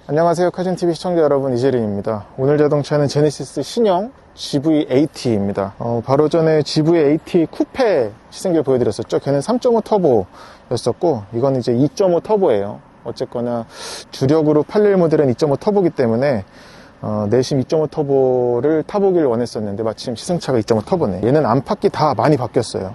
안녕하세요, 카진TV 시청자 여러분, 이재린입니다. 오늘 자동차는 제네시스 신형 GV80입니다. 바로 전에 GV80 쿠페 시승기를 보여드렸었죠. 걔는 3.5 터보였었고, 이건 이제 2.5 터보예요. 어쨌거나 주력으로 팔릴 모델은 2.5 터보기 때문에 내심 2.5 터보를 타보길 원했었는데 마침 시승차가 2.5 터보네. 얘는 안팎이 다 많이 바뀌었어요.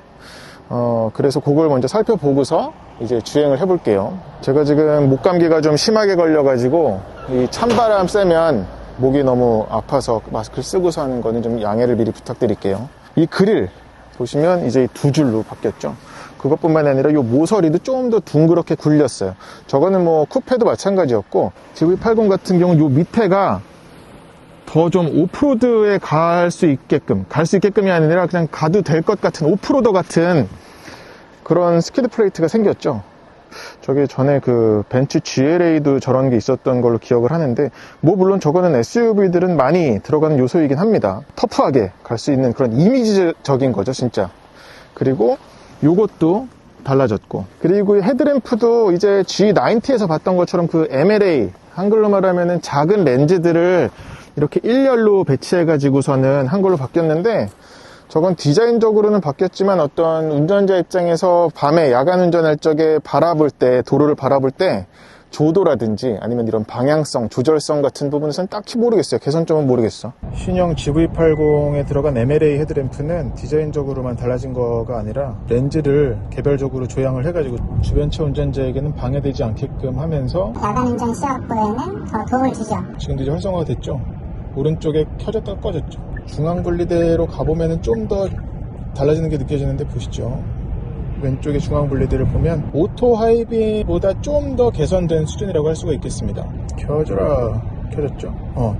그래서 그걸 먼저 살펴보고서 이제 주행을 해볼게요. 제가 지금 목감기가 좀 심하게 걸려가지고 이 찬바람 쐬면 목이 너무 아파서 마스크를 쓰고서 하는 거는 좀 양해를 미리 부탁드릴게요. 이 그릴 보시면 이제 두 줄로 바뀌었죠. 그것뿐만 아니라 이 모서리도 좀 더 둥그렇게 굴렸어요. 저거는 뭐 쿠페도 마찬가지였고, GV80 같은 경우는 이 밑에가 더 좀 오프로드에 갈 수 있게끔이 아니라 그냥 가도 될 것 같은 오프로더 같은 그런 스키드 플레이트가 생겼죠. 저게 전에 그 벤츠 GLA도 저런 게 있었던 걸로 기억을 하는데, 뭐 물론 저거는 SUV들은 많이 들어가는 요소이긴 합니다. 터프하게 갈 수 있는 그런 이미지적인 거죠, 진짜. 그리고 요것도 달라졌고, 그리고 헤드램프도 이제 G90에서 봤던 것처럼 그 MLA, 한글로 말하면은 작은 렌즈들을 이렇게 일렬로 배치해가지고서는 한글로 바뀌었는데, 저건 디자인적으로는 바뀌었지만 어떤 운전자 입장에서 밤에 야간 운전할 적에 도로를 바라볼 때 조도라든지 아니면 이런 방향성, 조절성 같은 부분에서는 딱히 모르겠어요. 개선점은 모르겠어. 신형 GV80에 들어간 MLA 헤드램프는 디자인적으로만 달라진 거가 아니라 렌즈를 개별적으로 조향을 해가지고 주변차 운전자에게는 방해되지 않게끔 하면서 야간 운전 시야보에는 더 도움을 주죠. 지금도 이제 활성화가 됐죠. 오른쪽에 켜졌다가 꺼졌죠. 중앙분리대로 가보면 좀 더 달라지는 게 느껴지는데 보시죠. 왼쪽에 중앙분리대를 보면 오토 하이비보다 좀 더 개선된 수준이라고 할 수가 있겠습니다. 켜져라. 켜졌죠?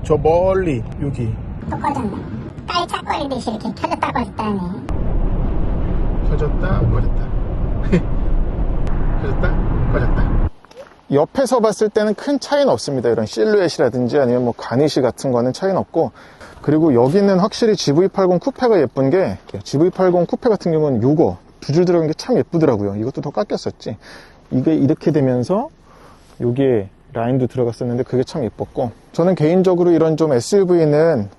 저 멀리 여기 또 꺼졌네. 깔짝거리듯이 이렇게 켜졌다 꺼졌다네. 켜졌다 꺼졌다 켜졌다 꺼졌다. 옆에서 봤을 때는 큰 차이는 없습니다. 이런 실루엣이라든지 아니면 뭐 가니쉬 같은 거는 차이는 없고, 그리고 여기는 확실히 GV80 쿠페가 예쁜 게, GV80 쿠페 같은 경우는 요거 두 줄 들어간 게 참 예쁘더라고요. 이것도 더 깎였었지. 이게 이렇게 되면서 여기에 라인도 들어갔었는데 그게 참 예뻤고, 저는 개인적으로 이런 좀 SUV는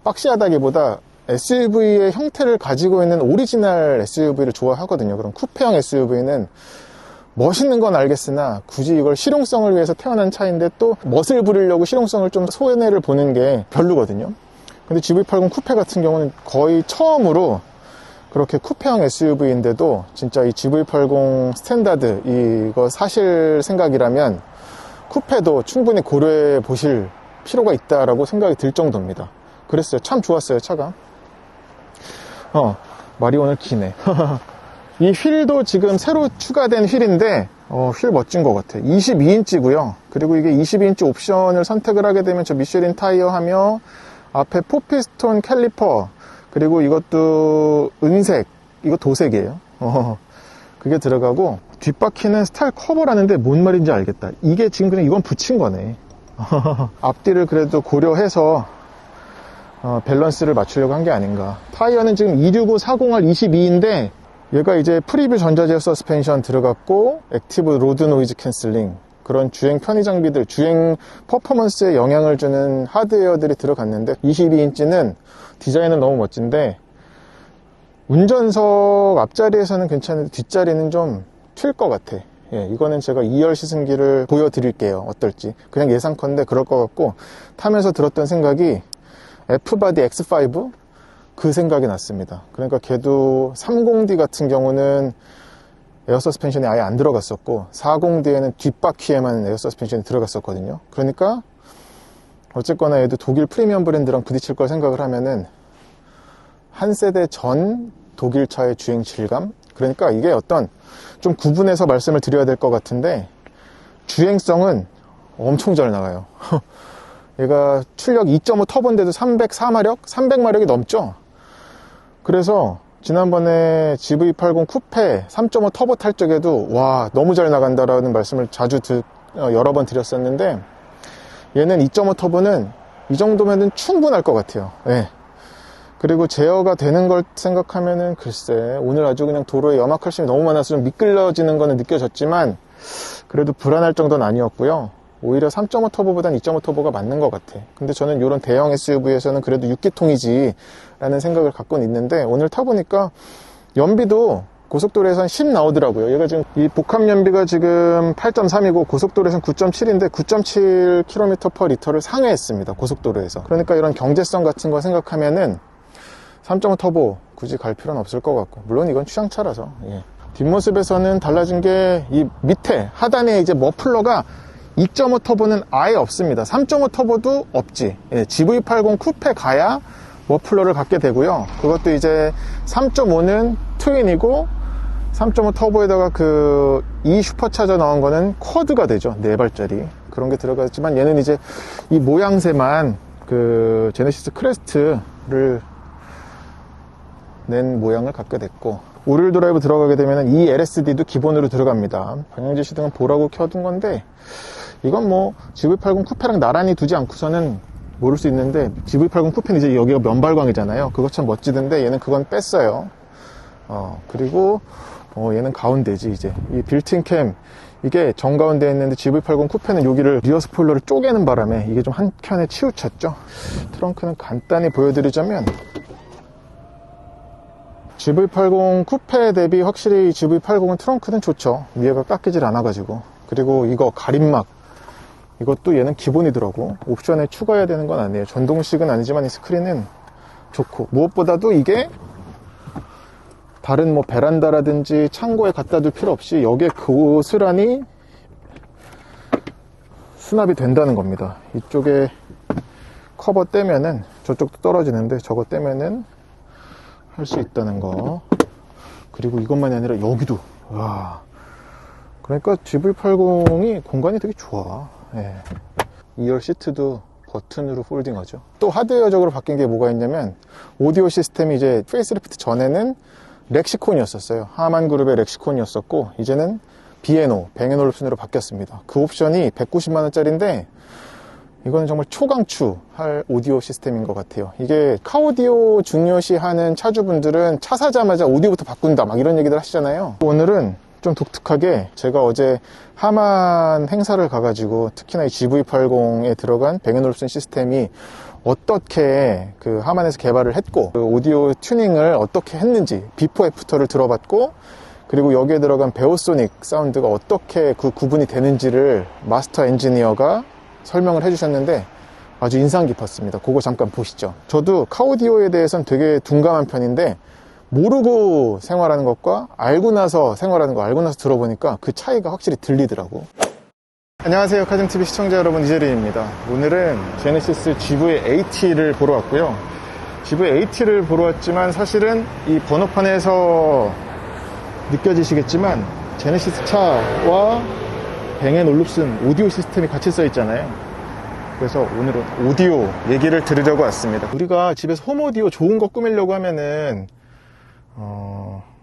박시하다기보다 SUV의 형태를 가지고 있는 오리지널 SUV를 좋아하거든요. 그럼 쿠페형 SUV는 멋있는 건 알겠으나 굳이 이걸 실용성을 위해서 태어난 차인데 또 멋을 부리려고 실용성을 좀 손해를 보는 게 별로거든요. 근데 GV80 쿠페 같은 경우는 거의 처음으로 그렇게 쿠페형 SUV인데도 진짜 이 GV80 스탠다드 이거 사실 생각이라면 쿠페도 충분히 고려해 보실 필요가 있다라고 생각이 들 정도입니다. 그랬어요. 참 좋았어요, 차가. 말이 오늘 기네. 이 휠도 지금 새로 추가된 휠인데 휠 멋진 것 같아. 22인치고요. 그리고 이게 22인치 옵션을 선택을 하게 되면 저 미쉐린 타이어 하며 앞에 포피스톤 캘리퍼, 그리고 이것도 은색, 이거 도색이에요. 그게 들어가고, 뒷바퀴는 스타일 커버라는데 뭔 말인지 알겠다. 이게 지금 그냥 이건 붙인 거네. 앞뒤를 그래도 고려해서 밸런스를 맞추려고 한 게 아닌가. 타이어는 지금 265/40R 22인데 얘가 이제 프리뷰 전자제어 서스펜션 들어갔고, 액티브 로드 노이즈 캔슬링, 그런 주행 편의 장비들, 주행 퍼포먼스에 영향을 주는 하드웨어들이 들어갔는데, 22인치는 디자인은 너무 멋진데 운전석 앞자리에서는 괜찮은데 뒷자리는 좀 튈 것 같아. 이거는 제가 2열 시승기를 보여드릴게요. 어떨지. 그냥 예상컨대 그럴 것 같고, 타면서 들었던 생각이 F바디 X5? 그 생각이 났습니다. 그러니까 걔도 30D 같은 경우는 에어 서스펜션이 아예 안 들어갔었고, 40D에는 뒷바퀴에만 에어 서스펜션이 들어갔었거든요. 그러니까 어쨌거나 얘도 독일 프리미엄 브랜드랑 부딪힐 걸 생각을 하면은 한 세대 전 독일 차의 주행 질감? 그러니까 이게 어떤 좀 구분해서 말씀을 드려야 될 것 같은데, 주행성은 엄청 잘 나가요. 얘가 출력 2.5 터보인데도 304마력? 300마력이 넘죠? 그래서 지난번에 GV80 쿠페 3.5 터보 탈 적에도 와, 너무 잘 나간다라는 말씀을 여러 번 드렸었는데, 얘는 2.5 터보는 이 정도면은 충분할 것 같아요. 그리고 제어가 되는 걸 생각하면은 글쎄, 오늘 아주 그냥 도로에 염화칼슘이 너무 많아서 좀 미끌러지는 거는 느껴졌지만 그래도 불안할 정도는 아니었고요. 오히려 3.5 터보보단 2.5 터보가 맞는 것 같아. 근데 저는 이런 대형 SUV에서는 그래도 6기통이지 라는 생각을 갖고는 있는데, 오늘 타보니까 연비도 고속도로에선 10 나오더라고요. 얘가 지금 이 복합 연비가 지금 8.3이고 고속도로에선 9.7인데 9.7km/L를 상회했습니다. 고속도로에서. 그러니까 이런 경제성 같은 거 생각하면은 3.5 터보 굳이 갈 필요는 없을 것 같고, 물론 이건 취향차라서. 예. 뒷모습에서는 달라진 게 이 밑에 하단에 이제 머플러가 2.5 터보는 아예 없습니다. 3.5 터보도 없지. 예, GV80 쿠페 가야 머플러를 갖게 되고요. 그것도 이제 3.5는 트윈이고 3.5 터보에다가 그 E 슈퍼차저 나온 거는 쿼드가 되죠. 4발짜리. 그런 게 들어갔지만 얘는 이제 이 모양새만 그 제네시스 크레스트를 낸 모양을 갖게 됐고, 오릴 드라이브 들어가게 되면 이 LSD도 기본으로 들어갑니다. 방향지시등은 보라고 켜둔 건데, 이건 뭐 GV80 쿠페랑 나란히 두지 않고서는 모를 수 있는데, GV80 쿠페는 이제 여기가 면발광이잖아요. 그것처럼 멋지던데 얘는 그건 뺐어요. 그리고 얘는 가운데지. 이제 이 빌트인 캠, 이게 정가운데에 있는데 GV80 쿠페는 여기를 리어 스포일러를 쪼개는 바람에 이게 좀 한켠에 치우쳤죠. 트렁크는 간단히 보여드리자면, GV80 쿠페 대비 확실히 GV80은 트렁크는 좋죠. 위에가 깎이질 않아가지고. 그리고 이거 가림막, 이것도 얘는 기본이더라고. 옵션에 추가해야 되는 건 아니에요. 전동식은 아니지만 이 스크린은 좋고, 무엇보다도 이게 다른 뭐 베란다라든지 창고에 갖다 둘 필요 없이 여기에 고스란히 수납이 된다는 겁니다. 이쪽에 커버 떼면은 저쪽도 떨어지는데 저거 떼면은 할 수 있다는 거. 그리고 이것만이 아니라 여기도, 와, 그러니까 GV80이 공간이 되게 좋아. 예. 2열 시트도 버튼으로 폴딩하죠. 또 하드웨어적으로 바뀐 게 뭐가 있냐면, 오디오 시스템이 이제 페이스리프트 전에는 렉시콘이었었어요. 하만 그룹의 렉시콘이었었고, 이제는 B&O, 뱅앤올uf슨으로 바뀌었습니다. 그 옵션이 190만원짜리인데 이거는 정말 초강추할 오디오 시스템인 것 같아요. 이게 카오디오 중요시하는 차주분들은 차 사자마자 오디오부터 바꾼다 막 이런 얘기들 하시잖아요. 오늘은 좀 독특하게 제가 어제 하만 행사를 가가지고 특히나 이 GV80에 들어간 뱅앤올uf슨 시스템이 어떻게 그 하만에서 개발을 했고, 그 오디오 튜닝을 어떻게 했는지 비포 애프터를 들어봤고, 그리고 여기에 들어간 베오소닉 사운드가 어떻게 그 구분이 되는지를 마스터 엔지니어가 설명을 해주셨는데 아주 인상 깊었습니다. 그거 잠깐 보시죠. 저도 카오디오에 대해서는 되게 둔감한 편인데, 모르고 생활하는 것과 알고 나서 생활하는 거, 알고 나서 들어보니까 그 차이가 확실히 들리더라고. 안녕하세요, 카즘TV 시청자 여러분, 이재린입니다. 오늘은 제네시스 GV80를 보러 왔고요. GV80를 보러 왔지만 사실은 이 번호판에서 느껴지시겠지만 제네시스 차와 뱅앤올uf슨 오디오 시스템이 같이 써 있잖아요. 그래서 오늘은 오디오 얘기를 들으려고 왔습니다. 우리가 집에서 홈오디오 좋은 거 꾸미려고 하면은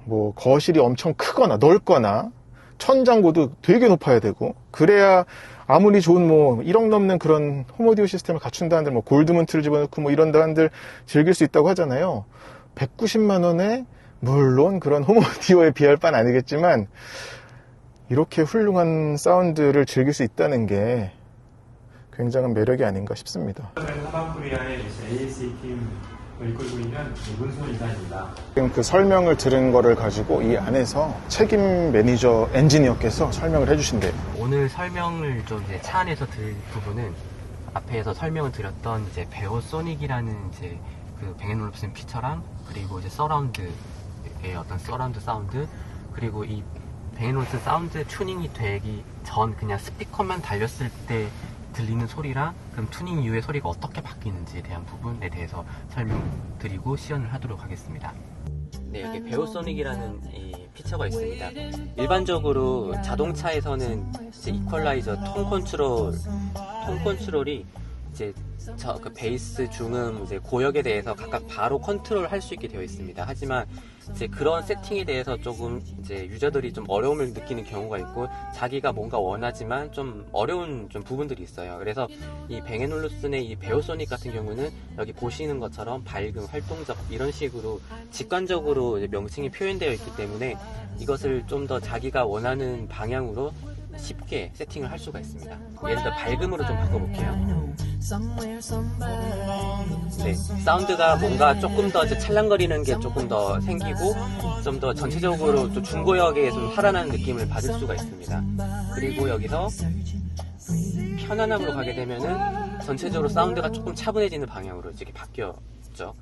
뭐 거실이 엄청 크거나 넓거나 천장고도 되게 높아야 되고, 그래야 아무리 좋은 뭐 1억 넘는 그런 홈오디오 시스템을 갖춘다 한들 뭐 골드문트를 집어넣고 뭐 이런다 한들 즐길 수 있다고 하잖아요. 190만원에 물론 그런 홈오디오에 비할 바는 아니겠지만 이렇게 훌륭한 사운드를 즐길 수 있다는 게 굉장한 매력이 아닌가 싶습니다. 저는 하반코리아의 AAC 팀을 이끌고 있는 문순 이사입니다. 지금 그 설명을 들은 거를 가지고 이 안에서 책임 매니저 엔지니어께서 설명을 해주신대요. 오늘 설명을 좀 이제 차 안에서 들을 부분은 앞에서 설명을 드렸던 이제 베오소닉이라는 이제 그 뱅앤올uf슨 피처랑, 그리고 이제 서라운드의 어떤 서라운드 사운드, 그리고 이 뱅앤올uf슨 사운드 튜닝이 되기 전 그냥 스피커만 달렸을 때 들리는 소리랑 그럼 튜닝 이후의 소리가 어떻게 바뀌는지에 대한 부분에 대해서 설명드리고 시연을 하도록 하겠습니다. 네, 여기 베오소닉이라는 이 피처가 있습니다. 일반적으로 자동차에서는 이제 이퀄라이저 톤 컨트롤이 이제 그 베이스, 중음, 이제 고역에 대해서 각각 바로 컨트롤할 수 있게 되어 있습니다. 하지만 이제 그런 세팅에 대해서 조금 이제 유저들이 좀 어려움을 느끼는 경우가 있고, 자기가 뭔가 원하지만 좀 어려운 좀 부분들이 있어요. 그래서 이 뱅앤올uf슨의 이 베오소닉 같은 경우는 여기 보시는 것처럼 밝음, 활동적 이런 식으로 직관적으로 이제 명칭이 표현되어 있기 때문에 이것을 좀 더 자기가 원하는 방향으로 쉽게 세팅을 할 수가 있습니다. 예를 들어 밝음으로 좀 바꿔볼게요. 네, 사운드가 뭔가 조금 더 이제 찰랑거리는 게 조금 더 생기고 좀 더 전체적으로 또 중고역에 좀 살아나는 느낌을 받을 수가 있습니다. 그리고 여기서 편안함으로 가게 되면은 전체적으로 사운드가 조금 차분해지는 방향으로 이렇게 바뀌었죠.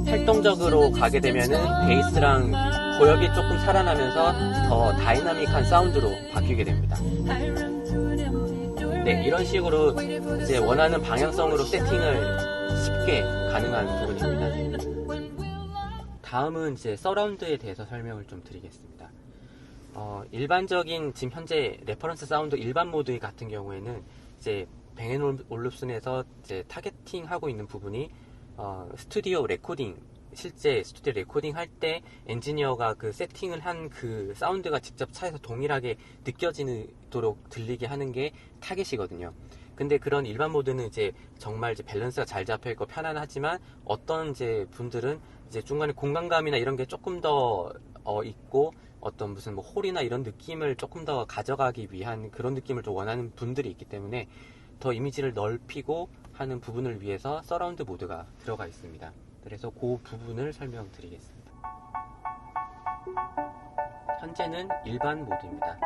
활동적으로 가게 되면은 베이스랑 고역이 조금 살아나면서 더 다이나믹한 사운드로 바뀌게 됩니다. 네, 이런 식으로 이제 원하는 방향성으로 세팅을 쉽게 가능한 부분입니다. 다음은 이제 서라운드에 대해서 설명을 좀 드리겠습니다. 일반적인 지금 현재 레퍼런스 사운드 일반 모드 같은 경우에는 이제 뱅앤올룹슨에서 이제 타겟팅하고 있는 부분이 스튜디오 레코딩, 실제 스튜디오 레코딩 할 때 엔지니어가 그 세팅을 한 그 사운드가 직접 차에서 동일하게 느껴지도록 들리게 하는 게 타겟이거든요. 근데 그런 일반 모드는 이제 정말 이제 밸런스가 잘 잡혀 있고 편안하지만 어떤 이제 분들은 이제 중간에 공간감이나 이런 게 조금 더 있고 어떤 무슨 뭐 홀이나 이런 느낌을 조금 더 가져가기 위한 그런 느낌을 좀 원하는 분들이 있기 때문에 더 이미지를 넓히고 하는 부분을 위해서 서라운드 모드가 들어가 있습니다. 그래서 그 부분을 설명드리겠습니다. 현재는 일반 모드입니다.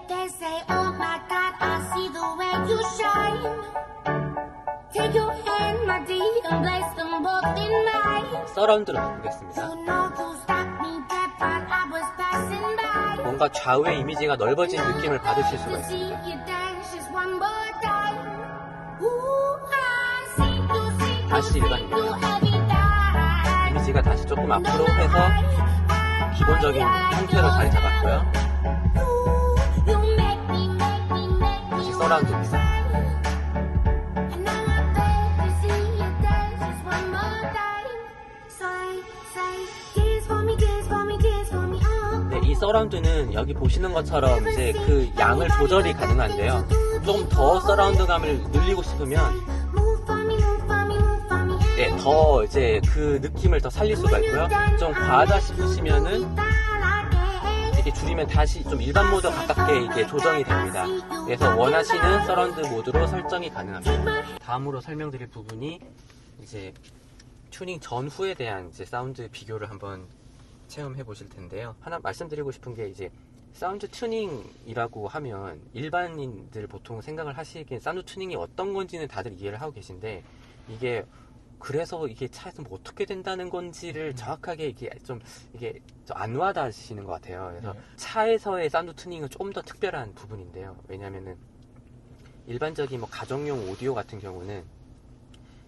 They say, oh my God, I see the way you shine. Take your hand, my dear, and place them both in mine. 서라운드로 바꾸겠습니다. You know you stopped me dead while I was passing by. 뭔가 좌우의 이미지가 넓어진 느낌을 받으실 수가 To see 있습니다. you dance just one more time. Ooh, I see you, see you, 다시 see 일반입니다. you every time. 이미지가 다시 조금 앞으로 해서 기본적인 형태로 자리 잡았고요. You make me, make me, make me 다시 서라운드입니다. And now I beg to see you dance just one more time. Say, tears for me, tears for me, tears for me, oh. 네, 이 서라운드는 여기 보시는 것처럼 이제 그 양을 조절이 가능한데요. 좀 더 서라운드감을 늘리고 싶으면 Move for me, move for me, move for me, 네, 더 이제 그 느낌을 더 살릴 수가 있고요. 좀 과하다 싶으시면은 이렇게 줄이면 다시 좀 일반 모드 가깝게 이게 조정이 됩니다. 그래서 원하시는 서라운드 모드로 설정이 가능합니다. 다음으로 설명드릴 부분이 이제 튜닝 전후에 대한 이제 사운드 비교를 한번 체험해 보실 텐데요. 하나 말씀드리고 싶은 게 이제 사운드 튜닝이라고 하면 일반인들 보통 생각을 하시기엔 사운드 튜닝이 어떤 건지는 다들 이해를 하고 계신데 이게 그래서 이게 차에서 뭐 어떻게 된다는 건지를 정확하게 이게 좀 안 와닿으시는 것 같아요. 그래서 차에서의 사운드 튜닝은 조금 더 특별한 부분인데요. 왜냐면은 일반적인 뭐 가정용 오디오 같은 경우는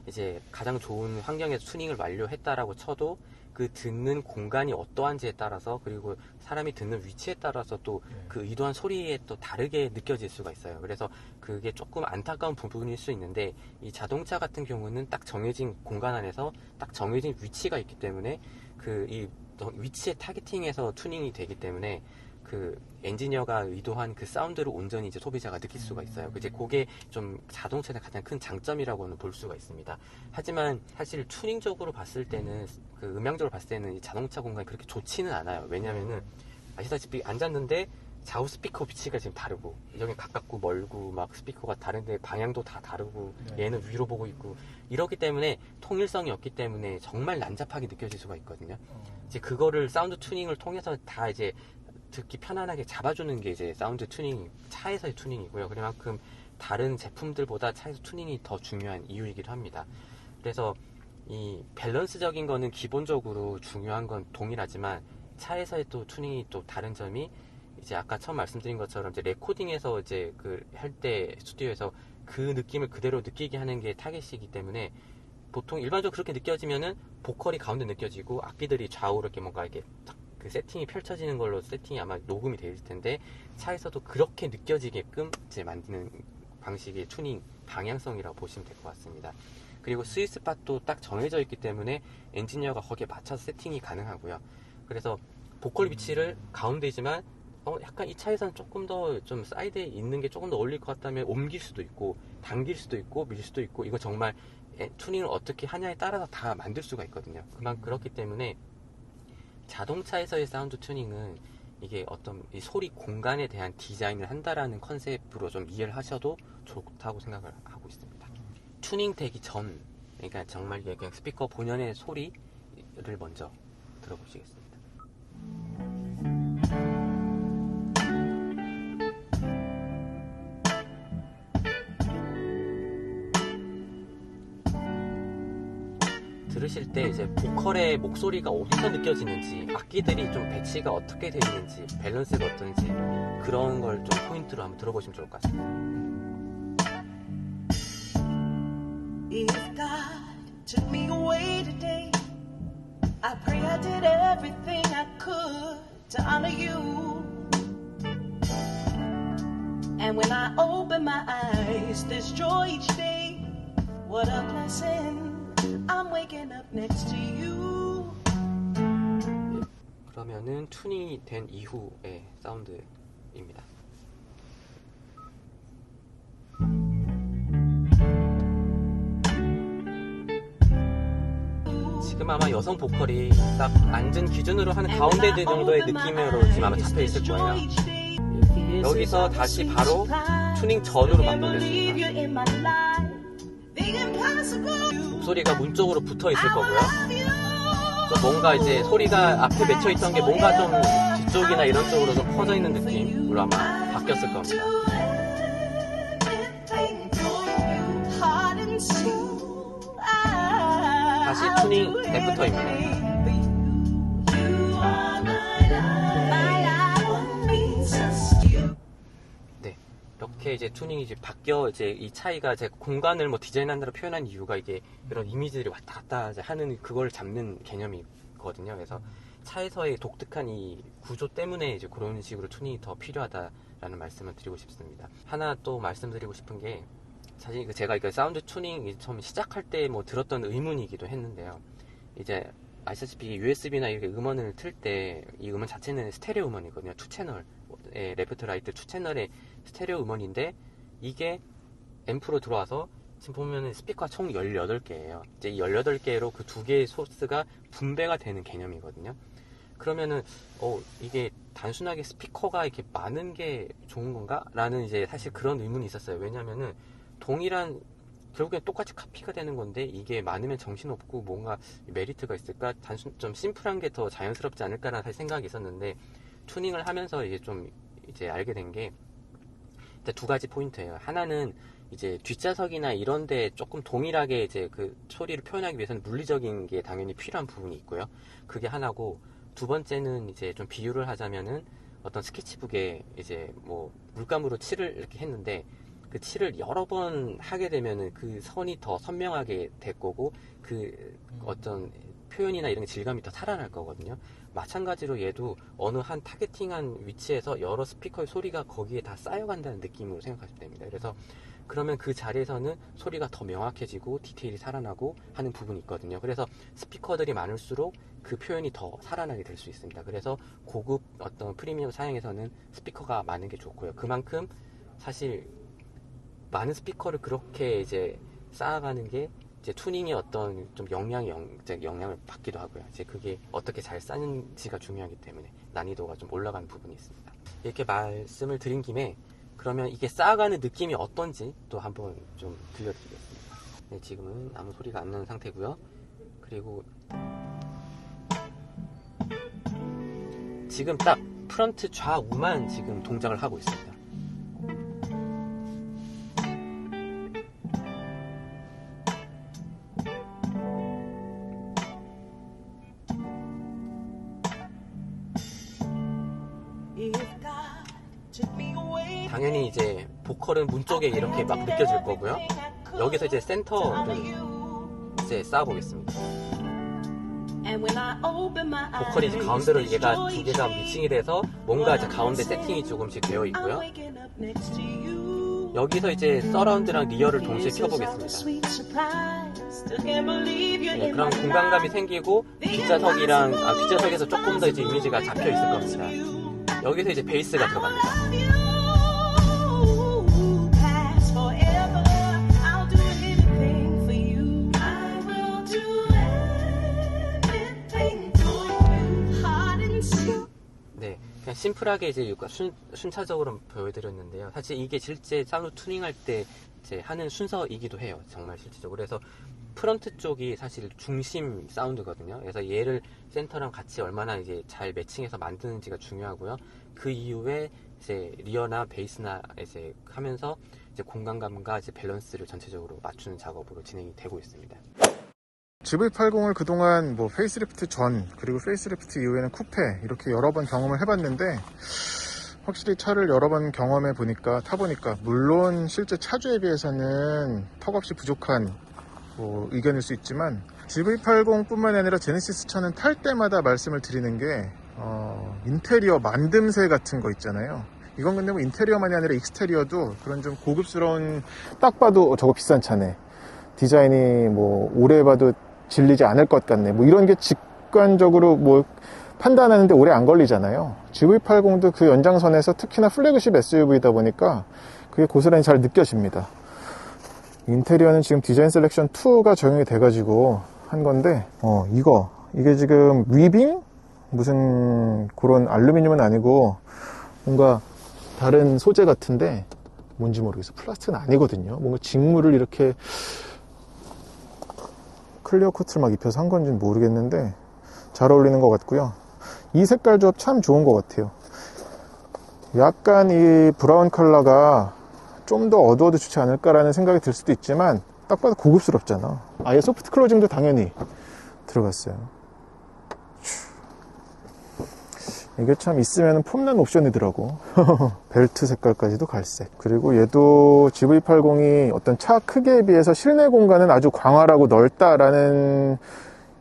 이제 가장 좋은 환경에서 튜닝을 완료했다라고 쳐도 그 듣는 공간이 어떠한지에 따라서 그리고 사람이 듣는 위치에 따라서 또 그 의도한 소리에 또 다르게 느껴질 수가 있어요. 그래서 그게 조금 안타까운 부분일 수 있는데 이 자동차 같은 경우는 딱 정해진 공간 안에서 딱 정해진 위치가 있기 때문에 그 이 위치에 타겟팅해서 튜닝이 되기 때문에 그 엔지니어가 의도한 그 사운드를 온전히 이제 소비자가 느낄 수가 있어요. 이제 그게 좀 자동차의 가장 큰 장점이라고는 볼 수가 있습니다. 하지만 사실 튜닝적으로 봤을 때는 그 음향적으로 봤을 때는 이 자동차 공간이 그렇게 좋지는 않아요. 왜냐면은 아시다시피 앉았는데 좌우 스피커 위치가 지금 다르고 여기 가깝고 멀고 막 스피커가 다른데 방향도 다 다르고 얘는 위로 보고 있고 이렇기 때문에 통일성이 없기 때문에 정말 난잡하게 느껴질 수가 있거든요. 이제 그거를 사운드 튜닝을 통해서 다 이제 듣기 편안하게 잡아주는 게 이제 사운드 튜닝, 차에서의 튜닝이고요. 그만큼 다른 제품들보다 차에서 튜닝이 더 중요한 이유이기도 합니다. 그래서 이 밸런스적인 거는 기본적으로 중요한 건 동일하지만 차에서의 또 튜닝이 또 다른 점이 이제 아까 처음 말씀드린 것처럼 이제 레코딩에서 이제 그 할 때 스튜디오에서 그 느낌을 그대로 느끼게 하는 게 타겟이기 때문에 보통 일반적으로 그렇게 느껴지면은 보컬이 가운데 느껴지고 악기들이 좌우로 이렇게 뭔가 이렇게 탁 그 세팅이 펼쳐지는 걸로 세팅이 아마 녹음이 되어 있을 텐데 차에서도 그렇게 느껴지게끔 이제 만드는 방식의 튜닝 방향성이라고 보시면 될 것 같습니다. 그리고 스윗 스팟도 딱 정해져 있기 때문에 엔지니어가 거기에 맞춰서 세팅이 가능하고요. 그래서 보컬 위치를 가운데지만 약간 이 차에서는 조금 더 좀 사이드에 있는 게 조금 더 어울릴 것 같다면 옮길 수도 있고 당길 수도 있고 밀 수도 있고 이거 정말 튜닝을 어떻게 하냐에 따라서 다 만들 수가 있거든요. 그렇기 때문에 자동차에서의 사운드 튜닝은 이게 어떤 이 소리 공간에 대한 디자인을 한다라는 컨셉으로 좀 이해를 하셔도 좋다고 생각을 하고 있습니다. 튜닝 되기 전, 그러니까 정말 그냥 스피커 본연의 소리를 먼저 들어보시겠습니다. 들으실 때 이제 보컬의 목소리가 어디서 느껴지는지, 악기들이 좀 배치가 어떻게 되어 있는지, 밸런스가 어떤지 그런 걸 좀 포인트로 한번 들어보시면 좋을 것 같습니다. If God took me away today, I pray I did everything I could to honor you. And when I open my eyes, there's joy each day. What a blessing. I'm waking up next to you. 그러면은 튜닝이 된 이후의 사운드입니다. 지금 아마 여성 보컬이 딱 앉은 기준으로 한 가운데 정도의 느낌으로 지금 아마 잡혀 있을 거예요. 여기서 다시 바로 튜닝 전으로 바꾸겠습니다. 목소리가 문 쪽으로 붙어 있을 거고요. 좀 뭔가 이제 소리가 앞에 맺혀 있던 게 뭔가 좀 뒤쪽이나 이런 쪽으로 좀 퍼져 있는 느낌으로 아마 바뀌었을 겁니다. 다시 튜닝 애프터입니다. 네, 이렇게 이제 튜닝이 이제 바뀌어 이제 이 차이가 제 공간을 뭐 디자인한다고 표현한 이유가 이게 이런 이미지들이 왔다 갔다 하는 그걸 잡는 개념이거든요. 그래서 차에서의 독특한 이 구조 때문에 이제 그런 식으로 튜닝이 더 필요하다라는 말씀을 드리고 싶습니다. 하나 또 말씀드리고 싶은 게 사실 제가 그 사운드 튜닝 처음 시작할 때 뭐 들었던 의문이기도 했는데요. 이제 아시다시피 USB나 이렇게 음원을 틀 때 이 음원 자체는 스테레오 음원이거든요. 2채널, 레프트 라이트 2채널의 스테레오 음원인데 이게 앰프로 들어와서 지금 보면은 스피커가 총 18개예요. 이제 이 18개로 그 두 개의 소스가 분배가 되는 개념이거든요. 그러면은 이게 단순하게 스피커가 이렇게 많은 게 좋은 건가? 라는 이제 사실 그런 의문이 있었어요. 왜냐면은 동일한 결국엔 똑같이 카피가 되는 건데 이게 많으면 정신없고 뭔가 메리트가 있을까? 좀 심플한 게 더 자연스럽지 않을까라는 사실 생각이 있었는데 튜닝을 하면서 이제 좀 이제 알게 된 게 두 가지 포인트예요. 하나는 이제 뒷좌석이나 이런데 조금 동일하게 이제 그 소리를 표현하기 위해서는 물리적인 게 당연히 필요한 부분이 있고요. 그게 하나고 두 번째는 이제 좀 비유를 하자면은 어떤 스케치북에 이제 뭐 물감으로 칠을 이렇게 했는데 그 칠을 여러 번 하게 되면은 그 선이 더 선명하게 될 거고 그 어떤 표현이나 이런 질감이 더 살아날 거거든요. 마찬가지로 얘도 어느 한 타겟팅한 위치에서 여러 스피커의 소리가 거기에 다 쌓여간다는 느낌으로 생각하시면 됩니다. 그래서 그러면 그 자리에서는 소리가 더 명확해지고 디테일이 살아나고 하는 부분이 있거든요. 그래서 스피커들이 많을수록 그 표현이 더 살아나게 될 수 있습니다. 그래서 고급 어떤 프리미엄 사양에서는 스피커가 많은 게 좋고요. 그만큼 사실 많은 스피커를 그렇게 이제 쌓아가는 게 이제 튜닝의 어떤 좀 영향을 받기도 하고요. 이제 그게 어떻게 잘 쌓는지가 중요하기 때문에 난이도가 좀 올라가는 부분이 있습니다. 이렇게 말씀을 드린 김에 그러면 이게 쌓아가는 느낌이 어떤지 또 한번 좀 들려드리겠습니다. 네, 지금은 아무 소리가 안 나는 상태고요. 그리고 지금 딱 프런트 좌우만 지금 동작을 하고 있습니다. 당연히 이제 보컬은 문 쪽에 이렇게 막 느껴질 거고요. 여기서 이제 센터를 이제 쌓아보겠습니다. 보컬이 이제 가운데로 얘가 두 개가 믹싱이 돼서 뭔가 이제 가운데 세팅이 조금씩 되어 있고요. 여기서 이제 서라운드랑 리어를 동시에 켜보겠습니다. 네, 그럼 공간감이 생기고 뒷좌석에서 조금 더 이제 이미지가 잡혀 있을 겁니다. 여기서 이제 베이스가 들어갑니다. 네, 그냥 심플하게 이제 순차적으로 보여드렸는데요. 사실 이게 실제 사운드 투닝할 때 이제 하는 순서이기도 해요. 정말 실질적으로. 그래서 프런트 쪽이 사실 중심 사운드거든요. 그래서 얘를 센터랑 같이 얼마나 이제 잘 매칭해서 만드는지가 중요하고요. 그 이후에 이제 리어나 베이스나 이제 하면서 이제 공간감과 이제 밸런스를 전체적으로 맞추는 작업으로 진행이 되고 있습니다. GV80을 그동안 뭐 페이스리프트 전 그리고 페이스리프트 이후에는 쿠페 이렇게 여러 번 경험을 해봤는데 확실히 차를 여러 번 경험해 보니까 타보니까 물론 실제 차주에 비해서는 턱없이 부족한 뭐 의견일 수 있지만 GV80 뿐만 아니라 제네시스 차는 탈 때마다 말씀을 드리는 게 인테리어 만듦새 같은 거 있잖아요. 이건 근데 뭐 인테리어만이 아니라 익스테리어도 그런 좀 고급스러운, 딱 봐도 저거 비싼 차네, 디자인이 뭐 오래 봐도 질리지 않을 것 같네, 뭐 이런 게 직관적으로 뭐 판단하는데 오래 안 걸리잖아요. GV80도 그 연장선에서 특히나 플래그십 SUV다 보니까 그게 고스란히 잘 느껴집니다. 인테리어는 지금 디자인 셀렉션 2가 적용이 돼가지고 한 건데 이게 지금 위빙? 무슨 그런 알루미늄은 아니고 뭔가 다른 소재 같은데 뭔지 모르겠어. 플라스틱은 아니거든요. 뭔가 직물을 이렇게 클리어 코트를 막 입혀서 한 건지는 모르겠는데 잘 어울리는 것 같고요. 이 색깔 조합 참 좋은 것 같아요. 약간 이 브라운 컬러가 좀 더 어두워도 좋지 않을까라는 생각이 들 수도 있지만 딱 봐도 고급스럽잖아. 아예 소프트 클로징도 당연히 들어갔어요. 이게 참 있으면 폼난 옵션이더라고. 벨트 색깔까지도 갈색. 그리고 얘도 GV80이 어떤 차 크기에 비해서 실내 공간은 아주 광활하고 넓다라는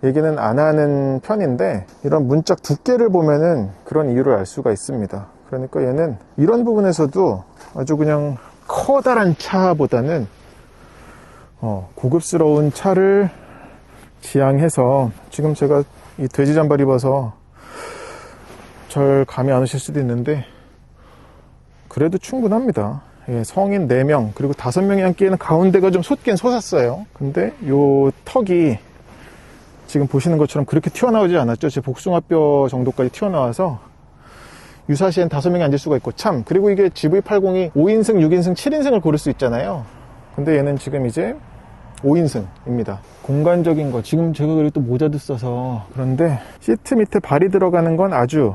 얘기는 안 하는 편인데 이런 문짝 두께를 보면은 그런 이유를 알 수가 있습니다. 그러니까 얘는 이런 부분에서도 아주 그냥 커다란 차보다는 고급스러운 차를 지향해서, 지금 제가 이 돼지 잠바 입어서 잘 감이 안 오실 수도 있는데 그래도 충분합니다. 예, 성인 4명 그리고 5명이 앉기에는 가운데가 좀 솟긴 솟았어요. 근데 요 턱이 지금 보시는 것처럼 그렇게 튀어나오지 않았죠. 제 복숭아뼈 정도까지 튀어나와서 유사시엔 5명이 앉을 수가 있고, 참, 그리고 이게 GV80이 5인승, 6인승, 7인승을 고를 수 있잖아요. 근데 얘는 지금 이제 5인승입니다. 공간적인 거, 지금 제가 그리고 또 모자도 써서 그런데 시트 밑에 발이 들어가는 건 아주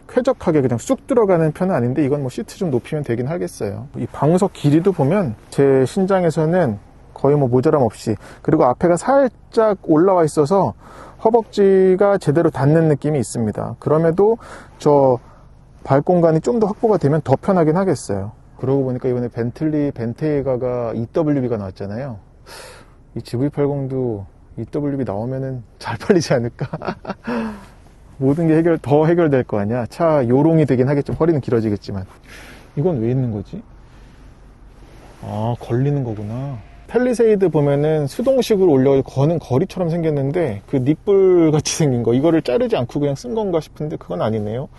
쾌적하게 그냥 쑥 들어가는 편은 아닌데 이건 뭐 시트 좀 높이면 되긴 하겠어요. 이 방석 길이도 보면 제 신장에서는 거의 뭐 모자람 없이, 그리고 앞에가 살짝 올라와 있어서 허벅지가 제대로 닿는 느낌이 있습니다. 그럼에도 저 발 공간이 좀 더 확보가 되면 더 편하긴 하겠어요. 그러고 보니까 이번에 벤틀리 벤테이가가 EWB가 나왔잖아요. 이 GV80도 EWB 나오면은 잘 팔리지 않을까? 모든 게 더 해결될 거 아니야. 차 요롱이 되긴 하겠죠. 허리는 길어지겠지만. 이건 왜 있는 거지? 아, 걸리는 거구나. 팰리세이드 보면은 수동식으로 올려가지고 거는 거리처럼 생겼는데 그 닛불 같이 생긴 거, 이거를 자르지 않고 그냥 쓴 건가 싶은데 그건 아니네요.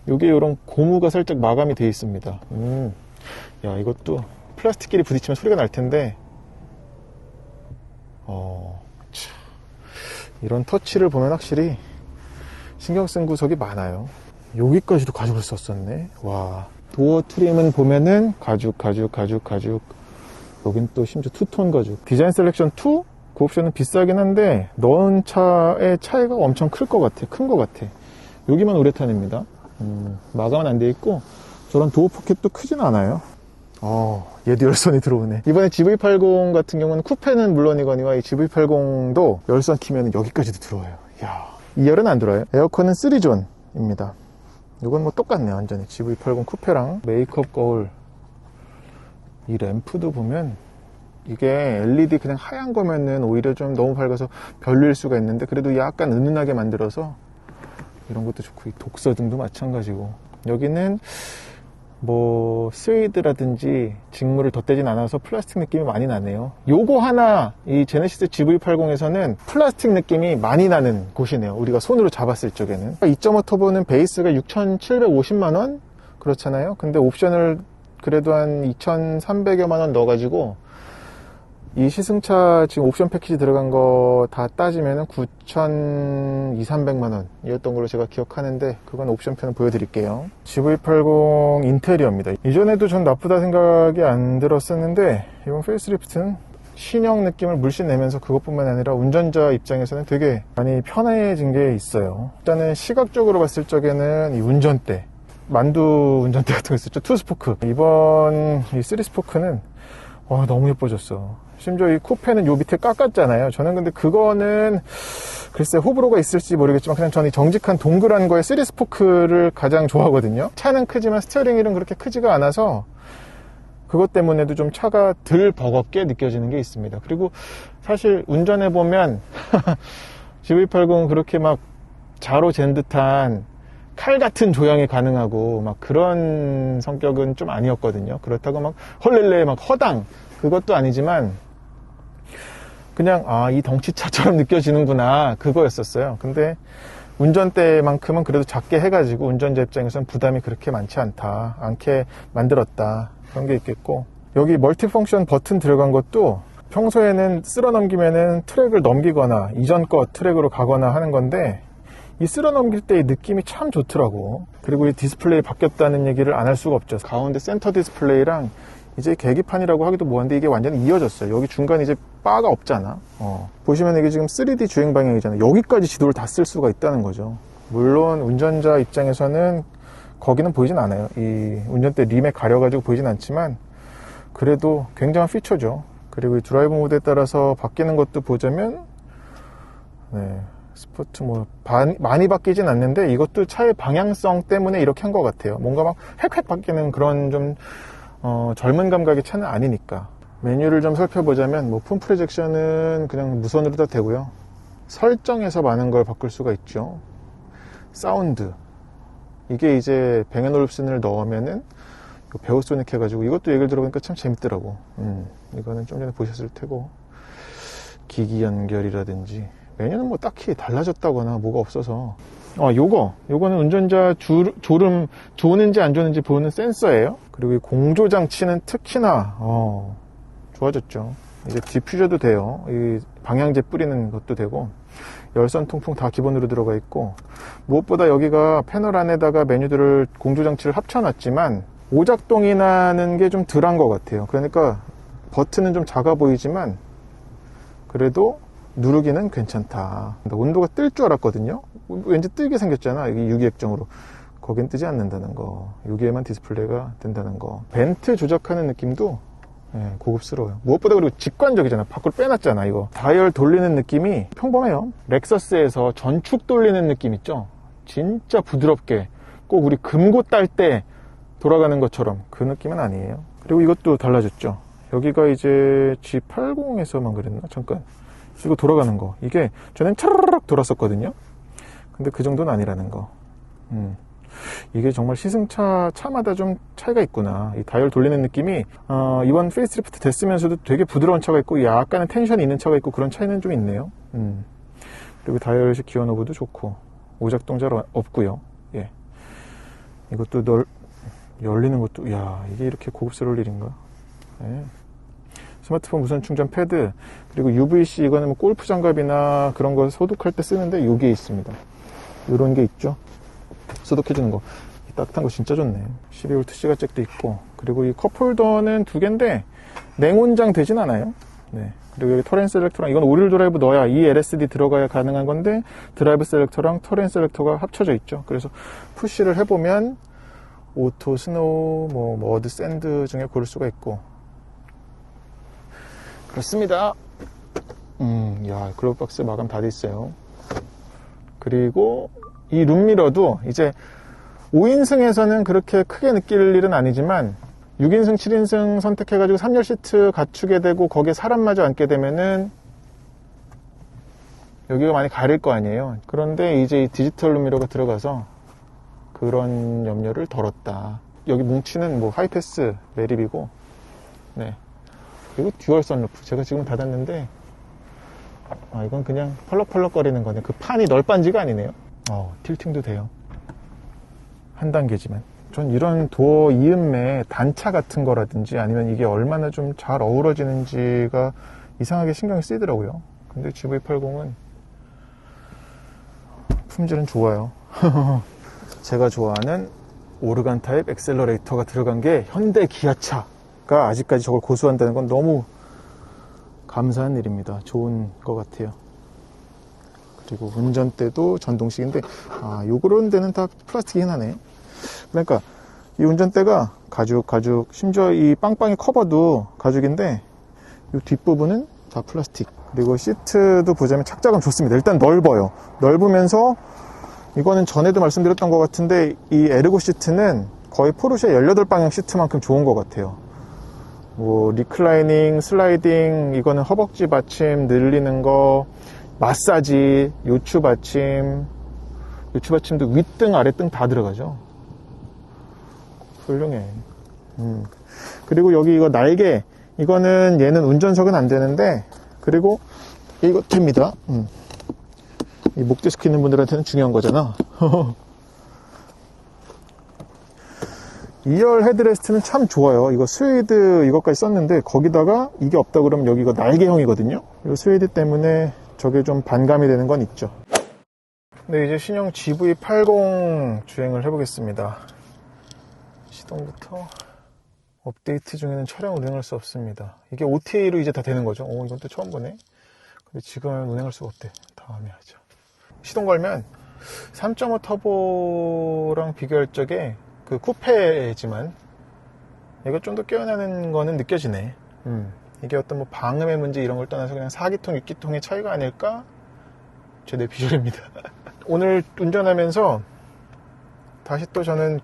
요게 요런 고무가 살짝 마감이 되어 있습니다. 야, 이것도 플라스틱끼리 부딪히면 소리가 날 텐데 이런 터치를 보면 확실히 신경 쓴 구석이 많아요. 여기까지도 가죽을 썼었네. 와. 도어 트림은 보면은 가죽. 여긴 또 심지어 투톤 가죽. 디자인 셀렉션 2? 그 옵션은 비싸긴 한데 넣은 차의 차이가 엄청 클 것 같아. 큰 것 같아. 여기만 우레탄입니다. 마감은 안 돼 있고 저런 도어 포켓도 크진 않아요. 얘도 열선이 들어오네. 이번에 GV80 같은 경우는 쿠페는 물론이거니와 이 GV80도 열선 키면 여기까지도 들어와요. 이야. 2열은 안 들어와요. 에어컨은 3존입니다. 이건 뭐 똑같네. 완전히 GV80 쿠페랑 메이크업 거울. 이 램프도 보면 이게 LED 그냥 하얀 거면은 오히려 좀 너무 밝아서 별로일 수가 있는데 그래도 약간 은은하게 만들어서 이런 것도 좋고, 이 독서등도 마찬가지고, 여기는 뭐 스웨이드라든지 직물을 덧대진 않아서 플라스틱 느낌이 많이 나네요. 요거 하나 이 제네시스 GV80에서는 플라스틱 느낌이 많이 나는 곳이네요. 우리가 손으로 잡았을 적에는. 2.5 터보는 베이스가 6,750만원 그렇잖아요. 근데 옵션을 그래도 한 2,300여만원 넣어가지고 이 시승차 지금 옵션 패키지 들어간 거 다 따지면 9,200~300만 원이었던 걸로 제가 기억하는데, 그건 옵션편을 보여드릴게요. GV80 인테리어입니다. 이전에도 전 나쁘다 생각이 안 들었었는데, 이번 페이스리프트는 신형 느낌을 물씬 내면서 그것뿐만 아니라 운전자 입장에서는 되게 많이 편해진 게 있어요. 일단은 시각적으로 봤을 적에는 이 운전대, 만두 운전대 같은 거 있었죠. 투스포크. 이번 이 3스포크는 너무 예뻐졌어. 심지어 이 쿠페는 요 밑에 깎았잖아요. 저는 근데 그거는 글쎄 호불호가 있을지 모르겠지만, 그냥 저는 이 정직한 동그란 거에 3스포크를 가장 좋아하거든요. 차는 크지만 스티어링 휠은 그렇게 크지가 않아서 그것 때문에도 좀 차가 덜 버겁게 느껴지는 게 있습니다. 그리고 사실 운전해보면 GV80 그렇게 막 자로 잰 듯한 칼 같은 조향이 가능하고 막 그런 성격은 좀 아니었거든요. 그렇다고 막 헐렐레 막 허당 그것도 아니지만, 그냥 이 덩치차처럼 느껴지는구나 그거였었어요. 근데 운전대만큼은 그래도 작게 해가지고 운전자 입장에서는 부담이 그렇게 많지 않게 만들었다, 그런 게 있겠고, 여기 멀티펑션 버튼 들어간 것도 평소에는 쓸어 넘기면은 트랙을 넘기거나 이전 거 트랙으로 가거나 하는 건데, 이 쓸어 넘길 때의 느낌이 참 좋더라고. 그리고 이 디스플레이 바뀌었다는 얘기를 안 할 수가 없죠. 가운데 센터 디스플레이랑 이제 계기판이라고 하기도 뭐한데 이게 완전히 이어졌어요. 여기 중간에 이제 바가 없잖아. 보시면 이게 지금 3D 주행 방향이잖아요. 여기까지 지도를 다 쓸 수가 있다는 거죠. 물론 운전자 입장에서는 거기는 보이진 않아요. 이 운전대 림에 가려가지고 보이진 않지만 그래도 굉장한 피처죠. 그리고 이 드라이브 모드에 따라서 바뀌는 것도 보자면, 네, 스포츠 많이 바뀌진 않는데 이것도 차의 방향성 때문에 이렇게 한 것 같아요. 뭔가 막 획획 바뀌는 그런 좀 젊은 감각의 차는 아니니까. 메뉴를 좀 살펴보자면 폰 프로젝션은 그냥 무선으로 다 되고요. 설정에서 많은 걸 바꿀 수가 있죠. 사운드, 이게 이제 뱅앤올ufsen을 넣으면은 베어소닉 해가지고, 이것도 얘기를 들어보니까 참 재밌더라고. 이거는 좀 전에 보셨을 테고, 기기 연결이라든지 메뉴는 뭐 딱히 달라졌다거나 뭐가 없어서. 요거는 운전자 졸음 조는지 안 조는지 보는 센서예요. 그리고 이 공조 장치는 특히나 좋아졌죠. 이제 디퓨저도 돼요. 이 방향제 뿌리는 것도 되고, 열선 통풍 다 기본으로 들어가 있고, 무엇보다 여기가 패널 안에다가 메뉴들을 공조 장치를 합쳐놨지만 오작동이 나는 게 좀 덜한 것 같아요. 그러니까 버튼은 좀 작아 보이지만 그래도 누르기는 괜찮다. 온도가 뜰 줄 알았거든요. 왠지 뜨게 생겼잖아. 여기 유기액정으로. 거긴 뜨지 않는다는 거. 여기에만 디스플레이가 된다는 거. 벤트 조작하는 느낌도 고급스러워요. 무엇보다 그리고 직관적이잖아. 밖으로 빼놨잖아. 이거 다이얼 돌리는 느낌이 평범해요. 렉서스에서 전축 돌리는 느낌 있죠. 진짜 부드럽게 꼭 우리 금고 딸 때 돌아가는 것처럼 그 느낌은 아니에요. 그리고 이것도 달라졌죠. 여기가 이제 G80에서만 그랬나? 잠깐. 이거 돌아가는 거. 이게 전엔 차라락 돌았었거든요. 근데 그 정도는 아니라는 거. 이게 정말 차마다 좀 차이가 있구나. 이 다이얼 돌리는 느낌이 이번 페이스리프트 됐으면서도 되게 부드러운 차가 있고 약간의 텐션이 있는 차가 있고, 그런 차이는 좀 있네요. 그리고 다이얼식 기어 노브도 좋고, 오작동 잘 없고요. 예. 이것도 열리는 것도, 이게 이렇게 고급스러울 일인가? 예. 스마트폰 무선 충전 패드, 그리고 UVC, 이거는 뭐 골프 장갑이나 그런 거 소독할 때 쓰는데 여기에 있습니다. 이런 게 있죠. 소독해주는 거. 따뜻한 거 진짜 좋네. 12V 시가잭도 있고, 그리고 이 컵홀더는 2개인데 냉온장 되진 않아요. 네. 그리고 여기 터렌 셀렉터랑, 이건 오릴 드라이브 넣어야 이 LSD 들어가야 가능한 건데, 드라이브 셀렉터랑 터렌 셀렉터가 합쳐져 있죠. 그래서 푸시를 해보면 오토, 스노우, 머드, 샌드 중에 고를 수가 있고, 그렇습니다. 글로브박스 마감 다 돼 있어요. 그리고 이 룸미러도 이제 5인승에서는 그렇게 크게 느낄 일은 아니지만 6인승, 7인승 선택해가지고 3열 시트 갖추게 되고 거기에 사람마저 앉게 되면은 여기가 많이 가릴 거 아니에요. 그런데 이제 이 디지털 룸미러가 들어가서 그런 염려를 덜었다. 여기 뭉치는 하이패스 매립이고, 네. 그리고 듀얼 선루프. 제가 지금 닫았는데, 이건 그냥 펄럭펄럭 거리는 거네. 그 판이 널빤지가 아니네요. 틸팅도 돼요. 한 단계지만. 전 이런 도어 이음매 단차 같은 거라든지 아니면 이게 얼마나 좀 잘 어우러지는지가 이상하게 신경이 쓰이더라고요. 근데 GV80은 품질은 좋아요. 제가 좋아하는 오르간 타입 엑셀러레이터가 들어간 게 현대 기아차가 아직까지 저걸 고수한다는 건 너무 감사한 일입니다. 좋은 것 같아요. 그리고 운전대도 전동식인데, 요런 데는 다 플라스틱이긴 하네. 그러니까 이 운전대가 가죽, 심지어 이 빵빵이 커버도 가죽인데 이 뒷부분은 다 플라스틱. 그리고 시트도 보자면 착장감 좋습니다. 일단 넓어요. 넓으면서 이거는 전에도 말씀드렸던 것 같은데 이 에르고 시트는 거의 포르쉐 18방향 시트만큼 좋은 것 같아요. 뭐 리클라이닝, 슬라이딩, 이거는 허벅지 받침 늘리는 거, 마사지, 요추 받침도 윗등 아랫등 다 들어가죠. 훌륭해. 그리고 여기 이거 날개, 이거는 얘는 운전석은 안 되는데, 그리고 이거 됩니다. 이 목디스크 있는 분들한테는 중요한 거잖아. 2열 헤드레스트는 참 좋아요. 이거 스웨이드 이것까지 썼는데 거기다가 이게 없다 그러면 여기 이거 날개형이거든요. 이 스웨이드 때문에 저게 좀 반감이 되는 건 있죠. 네, 이제 신형 GV80 주행을 해보겠습니다. 시동부터. 업데이트 중에는 차량 운행할 수 없습니다. 이게 OTA로 이제 다 되는 거죠. 이건 또 처음 보네. 근데 지금은 운행할 수가 없대. 다음에 하죠. 시동 걸면 3.5 터보랑 비교할 적에 그 쿠페지만 이거 좀 더 깨어나는 거는 느껴지네. 이게 어떤 뭐 방음의 문제 이런 걸 떠나서 그냥 4기통, 6기통의 차이가 아닐까? 제 내 비주얼입니다. 오늘 운전하면서 다시 또 저는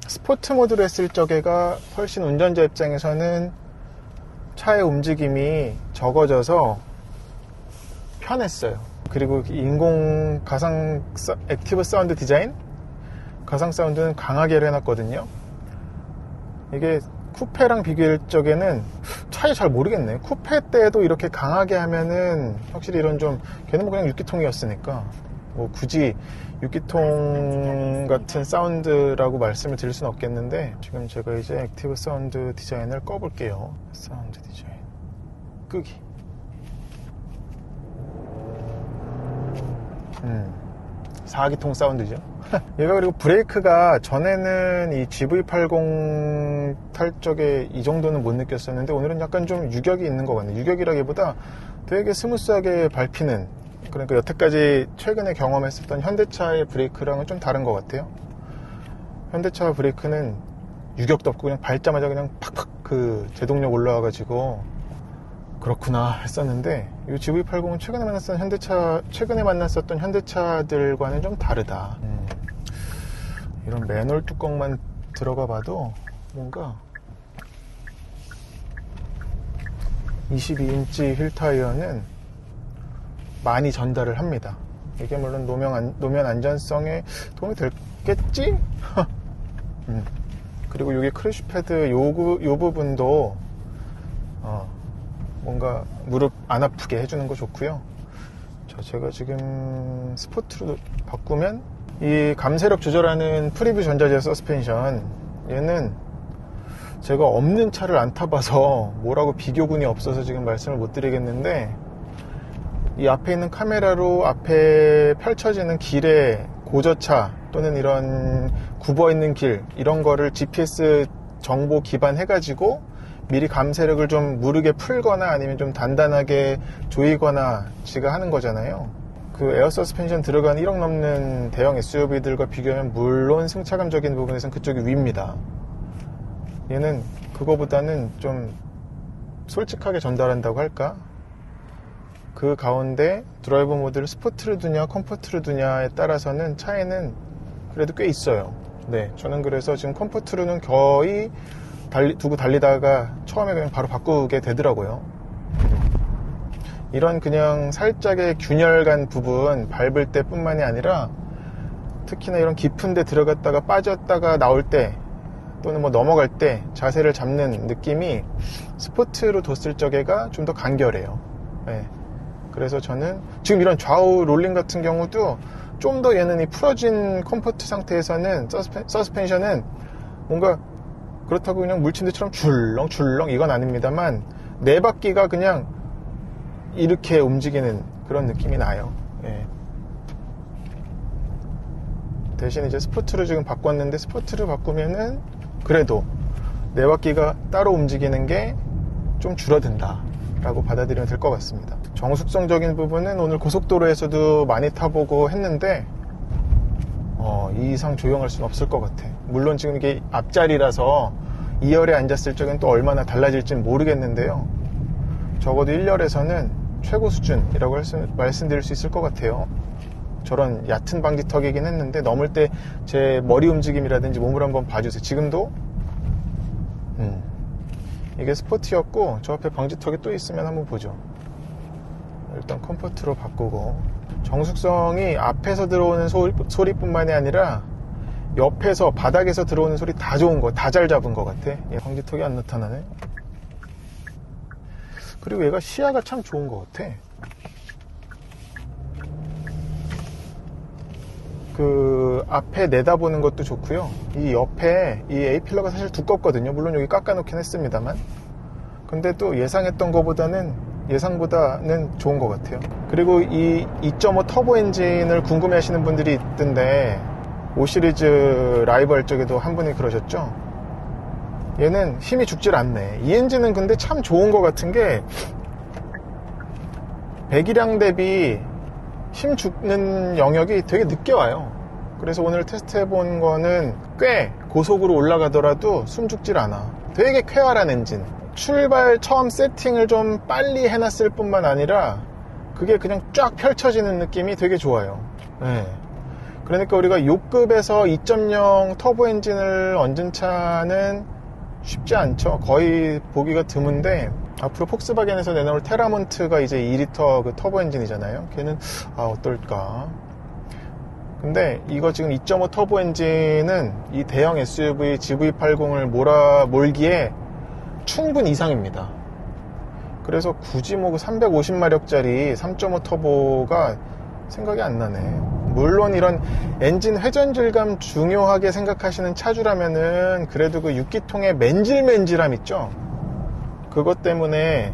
스포트 모드로 했을 적에가 훨씬 운전자 입장에서는 차의 움직임이 적어져서 편했어요. 그리고 가상 액티브 사운드 디자인? 가상 사운드는 강하게 해놨거든요. 이게 쿠페랑 비교할 적에는 차이 잘 모르겠네. 쿠페 때도 이렇게 강하게 하면은 확실히 이런 좀, 걔는 뭐 그냥 6기통이었으니까 뭐 굳이 6기통 같은 사운드라고 말씀을 드릴 수는 없겠는데, 지금 제가 이제 액티브 사운드 디자인을 꺼볼게요. 사운드 디자인 끄기. 4기통 사운드죠. 얘가 그리고 브레이크가 전에는 이 GV80 탈 적에 이 정도는 못 느꼈었는데 오늘은 약간 좀 유격이 있는 것 같네요. 유격이라기보다 되게 스무스하게 밟히는, 그러니까 여태까지 최근에 경험했었던 현대차의 브레이크랑은 좀 다른 것 같아요. 현대차 브레이크는 유격도 없고 그냥 밟자마자 그냥 팍팍 제동력 올라와가지고 그렇구나 했었는데, 이 GV80은 최근에 만났었던 현대차들과는 좀 다르다. 이런 맨홀 뚜껑만 들어가 봐도 뭔가 22인치 휠 타이어는 많이 전달을 합니다. 이게 물론 노면 안전성에 도움이 됐겠지? 그리고 여기 크래쉬 패드 요 부분도 뭔가 무릎 안 아프게 해주는 거 좋고요. 자, 제가 지금 스포트로 바꾸면 이 감쇄력 조절하는 프리뷰 전자재 서스펜션, 얘는 제가 없는 차를 안 타봐서 뭐라고 비교군이 없어서 지금 말씀을 못 드리겠는데, 이 앞에 있는 카메라로 앞에 펼쳐지는 길의 고저차 또는 이런 굽어있는 길, 이런 거를 GPS 정보 기반해가지고 미리 감쇄력을 좀 무르게 풀거나 아니면 좀 단단하게 조이거나 지가 하는 거잖아요. 그 에어 서스펜션 들어간 1억 넘는 대형 SUV들과 비교하면 물론 승차감적인 부분에서는 그쪽이 위입니다. 얘는 그거보다는 좀 솔직하게 전달한다고 할까? 그 가운데 드라이브 모드를 스포트로 두냐 컴포트로 두냐에 따라서는 차이는 그래도 꽤 있어요. 네, 저는 그래서 지금 컴포트로는 거의 두고 달리다가 처음에 그냥 바로 바꾸게 되더라고요. 이런 그냥 살짝의 균열간 부분 밟을 때 뿐만이 아니라 특히나 이런 깊은 데 들어갔다가 빠졌다가 나올 때 또는 뭐 넘어갈 때 자세를 잡는 느낌이 스포트로 뒀을 적에가 좀 더 간결해요. 네. 그래서 저는 지금 이런 좌우 롤링 같은 경우도 좀 더 얘는 이 풀어진 컴포트 상태에서는 서스펜션은 뭔가 그렇다고 그냥 물침대처럼 줄렁줄렁 이건 아닙니다만 네 바퀴가 그냥 이렇게 움직이는 그런 느낌이 나요. 예. 대신 이제 스포츠로 지금 바꿨는데 스포츠를 바꾸면은 그래도 네 바퀴가 따로 움직이는 게 좀 줄어든다 라고 받아들이면 될 것 같습니다. 정숙성적인 부분은 오늘 고속도로에서도 많이 타보고 했는데 이 이상 조용할 수는 없을 것 같아. 물론 지금 이게 앞자리라서 2열에 앉았을 적엔 또 얼마나 달라질지는 모르겠는데요. 적어도 1열에서는 최고 수준이라고 말씀드릴 수 있을 것 같아요. 저런 얕은 방지턱이긴 했는데 넘을 때 제 머리 움직임이라든지 몸을 한번 봐주세요. 지금도 이게 스포티였고 저 앞에 방지턱이 또 있으면 한번 보죠. 일단 컴포트로 바꾸고 정숙성이 앞에서 들어오는 소리뿐만이 아니라 옆에서 바닥에서 들어오는 소리 다 좋은 거, 다 잘 잡은 것 같아. 방지턱이 안 나타나네. 그리고 얘가 시야가 참 좋은 것 같아. 그 앞에 내다보는 것도 좋고요. 이 옆에 이 A필러가 사실 두껍거든요. 물론 여기 깎아놓긴 했습니다만, 근데 또 예상보다는 좋은 것 같아요. 그리고 이 2.5 터보 엔진을 궁금해 하시는 분들이 있던데 5 시리즈 라이브 할 적에도 한 분이 그러셨죠. 얘는 힘이 죽질 않네. 이 엔진은 근데 참 좋은 것 같은 게 배기량 대비 힘 죽는 영역이 되게 늦게 와요. 그래서 오늘 테스트 해본 거는 꽤 고속으로 올라가더라도 숨 죽질 않아. 되게 쾌활한 엔진. 출발 처음 세팅을 좀 빨리 해놨을 뿐만 아니라 그게 그냥 쫙 펼쳐지는 느낌이 되게 좋아요. 네. 그러니까 우리가 6급에서 2.0 터보 엔진을 얹은 차는 쉽지 않죠. 거의 보기가 드문데 앞으로 폭스바겐에서 내놓을 테라몬트가 이제 2리터 그 터보 엔진이잖아요. 걔는 어떨까. 근데 이거 지금 2.5 터보 엔진은 이 대형 SUV GV80을 몰기에 충분 이상입니다. 그래서 굳이 뭐 350마력짜리 3.5 터보가 생각이 안 나네. 물론 이런 엔진 회전 질감 중요하게 생각하시는 차주라면은 그래도 그 6기통의 맨질맨질함 있죠. 그것 때문에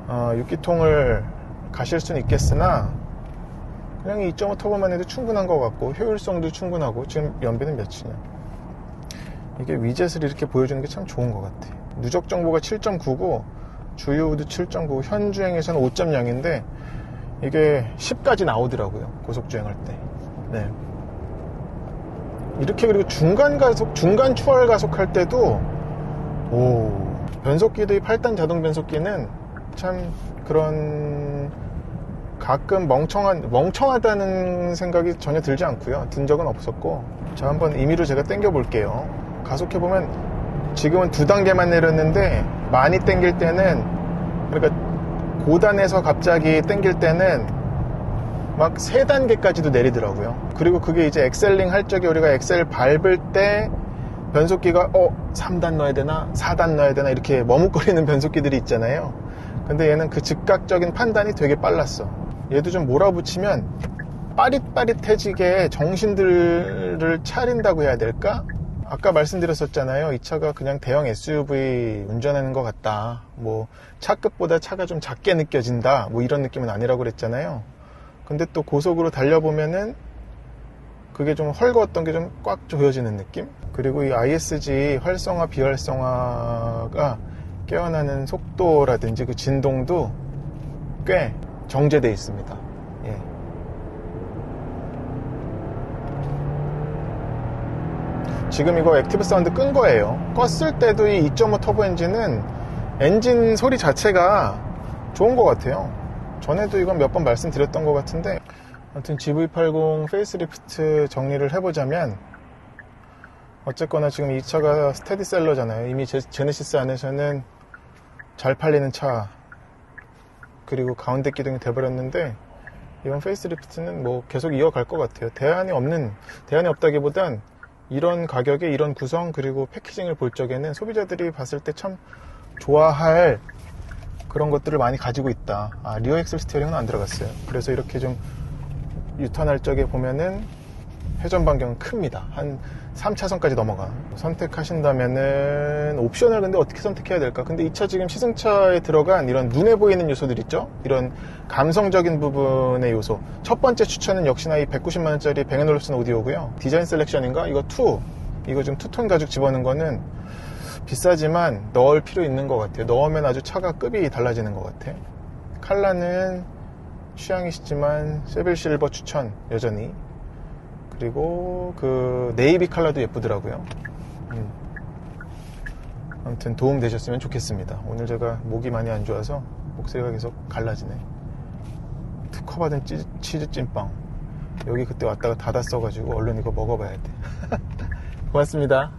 6기통을 가실 수는 있겠으나 그냥 2.5 터보만 해도 충분한 것 같고 효율성도 충분하고. 지금 연비는 몇이냐. 이게 위젯을 이렇게 보여주는 게 참 좋은 것 같아. 누적 정보가 7.9고 주유도 7.9, 현주행에서는 5.0인데 이게 10까지 나오더라고요. 고속주행할 때. 네. 이렇게. 그리고 중간 추월 가속할 때도 변속기도 이 8단 자동 변속기는 참 그런 가끔 멍청하다는 생각이 전혀 들지 않고요. 든 적은 없었고. 자, 한번 임의로 제가 당겨 볼게요. 가속해보면 지금은 2단계만 내렸는데 많이 당길 때는, 그러니까 고단에서 갑자기 당길 때는 막 3단계까지도 내리더라고요. 그리고 그게 이제 엑셀링 할 적에 우리가 엑셀 밟을 때 변속기가 3단 넣어야 되나 4단 넣어야 되나 이렇게 머뭇거리는 변속기들이 있잖아요. 근데 얘는 그 즉각적인 판단이 되게 빨랐어. 얘도 좀 몰아붙이면 빠릿빠릿해지게 정신들을 차린다고 해야 될까? 아까 말씀드렸었잖아요. 이 차가 그냥 대형 SUV 운전하는 것 같다. 뭐 차급보다 차가 좀 작게 느껴진다. 뭐 이런 느낌은 아니라고 그랬잖아요. 근데 또 고속으로 달려보면은 그게 좀 헐거웠던 게 좀 꽉 조여지는 느낌? 그리고 이 ISG 활성화 비활성화가 깨어나는 속도라든지 그 진동도 꽤 정제되어 있습니다. 예. 지금 이거 액티브 사운드 끈 거예요. 껐을 때도 이 2.5 터보 엔진은 엔진 소리 자체가 좋은 것 같아요. 전에도 이건 몇 번 말씀드렸던 것 같은데, 아무튼 GV80 페이스리프트 정리를 해보자면, 어쨌거나 지금 이 차가 스테디셀러잖아요. 이미 제네시스 안에서는 잘 팔리는 차, 그리고 가운데 기둥이 돼버렸는데, 이번 페이스리프트는 뭐 계속 이어갈 것 같아요. 대안이 없다기보단 이런 가격에 이런 구성 그리고 패키징을 볼 적에는 소비자들이 봤을 때 참 좋아할 그런 것들을 많이 가지고 있다. 리어 엑셀 스티어링은 안 들어갔어요. 그래서 이렇게 좀 유턴할 적에 보면은 회전 반경은 큽니다. 한 3차선까지 넘어가. 선택하신다면은 옵션을 근데 어떻게 선택해야 될까? 근데 이 차 지금 시승차에 들어간 이런 눈에 보이는 요소들 있죠? 이런 감성적인 부분의 요소. 첫 번째 추천은 역시나 이 190만원짜리 뱅 앤 올uf슨 오디오고요. 디자인 셀렉션인가? 이거 2. 이거 좀 투톤 가죽 집어넣은 거는 비싸지만 넣을 필요 있는 것 같아요. 넣으면 아주 차가 급이 달라지는 것 같아. 컬러는 취향이시지만 세빌 실버 추천 여전히. 그리고 그 네이비 컬러도 예쁘더라고요. 아무튼 도움 되셨으면 좋겠습니다. 오늘 제가 목이 많이 안 좋아서 목소리가 계속 갈라지네. 특허받은 치즈 찐빵. 여기 그때 왔다가 닫았어가지고 얼른 이거 먹어봐야 돼. 고맙습니다.